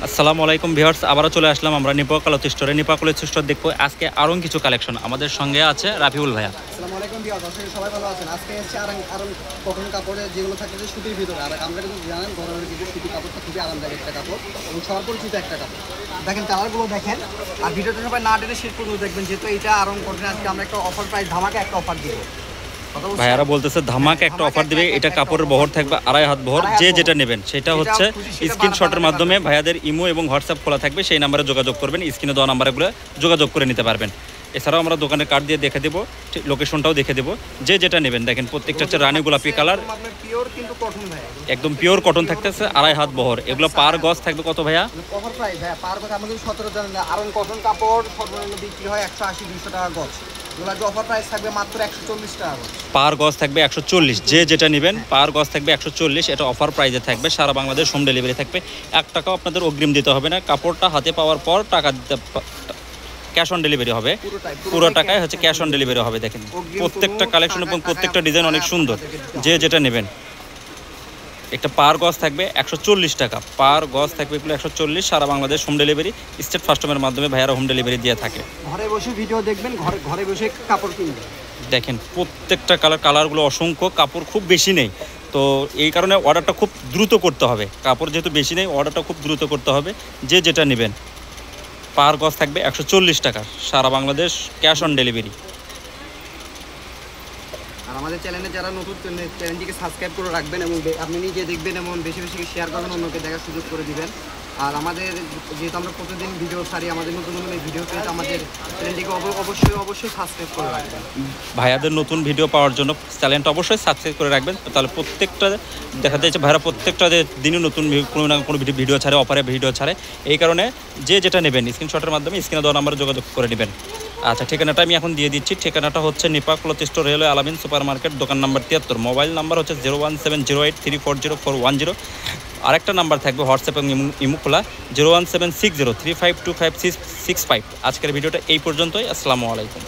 আসসালামু আলাইকুম ভিউয়ার্স, আবারও চলে আসলাম আমরা নিপা ক্লথ স্টোরে। নিপা ক্লথ স্টোর দেখবো আজকে আরও কিছু কালেকশন। আমাদের সঙ্গে আছে রাফিউল ভাইয়া। আসসালামু আলাইকুম ভিউয়ার্স, আশা করি সবাই ভালো আছেন। আজকে হচ্ছে আরং কটন কাপড়ে যেগুলো থাকে যে সুতির ভিতরে, আর আমরা কিন্তু জানেন গরমের ভিতরে সুতির কাপড়টা খুবই আরামদায়ক একটা কাপড় এবং সবার পরিচিত একটা কাপড়। দেখেন কালারগুলো দেখেন, আর ভিডিওটা সবাই না টেনে শেষ পর্যন্ত দেখবেন, যেহেতু এটা আরং কটনে আজকে আমরা একটা অফার প্রাইস ধামাকা একটা অফার দিব। ভাইয়ারা বলতেছে ধামাকা একটা অফার দিবে। এটা কাপড়ের বহর থাকবে 2.5 হাত বহর। যে যেটা নেবেন সেটা হচ্ছে স্ক্রিনশটের মাধ্যমে ভাইয়াদের ইমো এবং হোয়াটসঅ্যাপ খোলা থাকবে, সেই নাম্বারে যোগাযোগ করবেন। স্ক্রিনে দেওয়া নাম্বারগুলো যোগাযোগ করে নিতে পারবেন। এছাড়াও আমরা দোকানের কার্ড দিয়ে দেখে দেবো, লোকেশনটাও দেখে দেবো। যে যেটা নেবেন দেখেন প্রত্যেকটা হচ্ছে রানী গোলাপি কালার, একদম পিওর কটন থাকতেছে 2.5 হাত বহর। এগুলো পার গজ থাকবে কত ভাইয়া? অফার প্রাইস ভাইয়া পার গজ আমাদের 17 জানেন আরং কটন কাপড় সর্বনিম্ন বিক্রি হয় 180-200 টাকা গজ। এগুলো অফার প্রাইস থাকবে মাত্র 140 টাকা গজ। পার গজ থাকবে 140। যে যেটা নেবেন পার গজ থাকবে 140। এটা অফার প্রাইসে থাকবে, সারা বাংলাদেশ হোম ডেলিভারি থাকবে। 1 টাকাও আপনাদের অগ্রিম দিতে হবে না। কাপড়টা হাতে পাওয়ার পর টাকা দিতে, ক্যাশ অন ডেলিভারি হবে। পুরো টাকায় হচ্ছে ক্যাশ অন ডেলিভারি হবে। দেখেন প্রত্যেকটা কালেকশন এবং প্রত্যেকটা ডিজাইন অনেক সুন্দর। যে যেটা নেবেন একটা পার গজ থাকবে 140 টাকা। পার গজ থাকবে এগুলো 140। সারা বাংলাদেশ হোম ডেলিভারি স্টেট ফাস্টমের মাধ্যমে ভাইয়ারা হোম ডেলিভারি দিয়ে থাকে। ঘরে বসে ভিডিও দেখবেন, ঘরে বসে কাপড় কিনবেন। দেখেন প্রত্যেকটা কালারগুলো অসংখ্য, কাপড় খুব বেশি নেই, তো এই কারণে অর্ডারটা খুব দ্রুত করতে হবে। কাপড় যেহেতু বেশি নেই, অর্ডারটা খুব দ্রুত করতে হবে। যে যেটা নেবেন পার গজ থাকবে 140 টাকা। সারা বাংলাদেশ ক্যাশ অন ডেলিভারি। আর আমাদের চ্যানেলে যারা নতুন, চ্যানেলটিকে সাবস্ক্রাইব করে রাখবেন এবং আপনি নিজে দেখবেন এবং বেশি বেশি শেয়ার করবেন, অন্যকে দেখার সুযোগ করে দিবেন। আর আমাদের যেহেতু আমরা প্রতিদিন ভিডিও ছাড়ি, আমাদের নতুন নতুন ভিডিও পেতে আমাদের চ্যানেলটিকে অবশ্যই সাবস্ক্রাইব করে রাখবেন। ভাইয়াদের নতুন ভিডিও পাওয়ার জন্য চ্যানেলটা অবশ্যই সাবস্ক্রাইব করে রাখবেন। তাহলে প্রত্যেকটা দেখা যাচ্ছে ভাইরা প্রত্যেকটা দিনই নতুন কোনো না কোনো ভিডিও ছাড়ে, অফারে ভিডিও ছাড়ে। এই কারণে যে যেটা নেবেন স্ক্রিনশটের মাধ্যমে স্ক্রিনে দেওয়া নাম্বারে যোগাযোগ করে নেবেন। আচ্ছা, ঠিকানাটা আমি এখন দিয়ে দিচ্ছি। ঠিকানাটা হচ্ছে নিপা ক্লথ স্টোর, রেলওয়ে আলামিন সুপার মার্কেট, দোকান নাম্বার 73। মোবাইল নাম্বার হচ্ছে 01708340410। আরেকটা নাম্বার থাকবে হোয়াটসঅ্যাপ এবং ইমো খোলা, 01760352565। আজকের ভিডিওটা এই পর্যন্তই। আসসালামু আলাইকুম।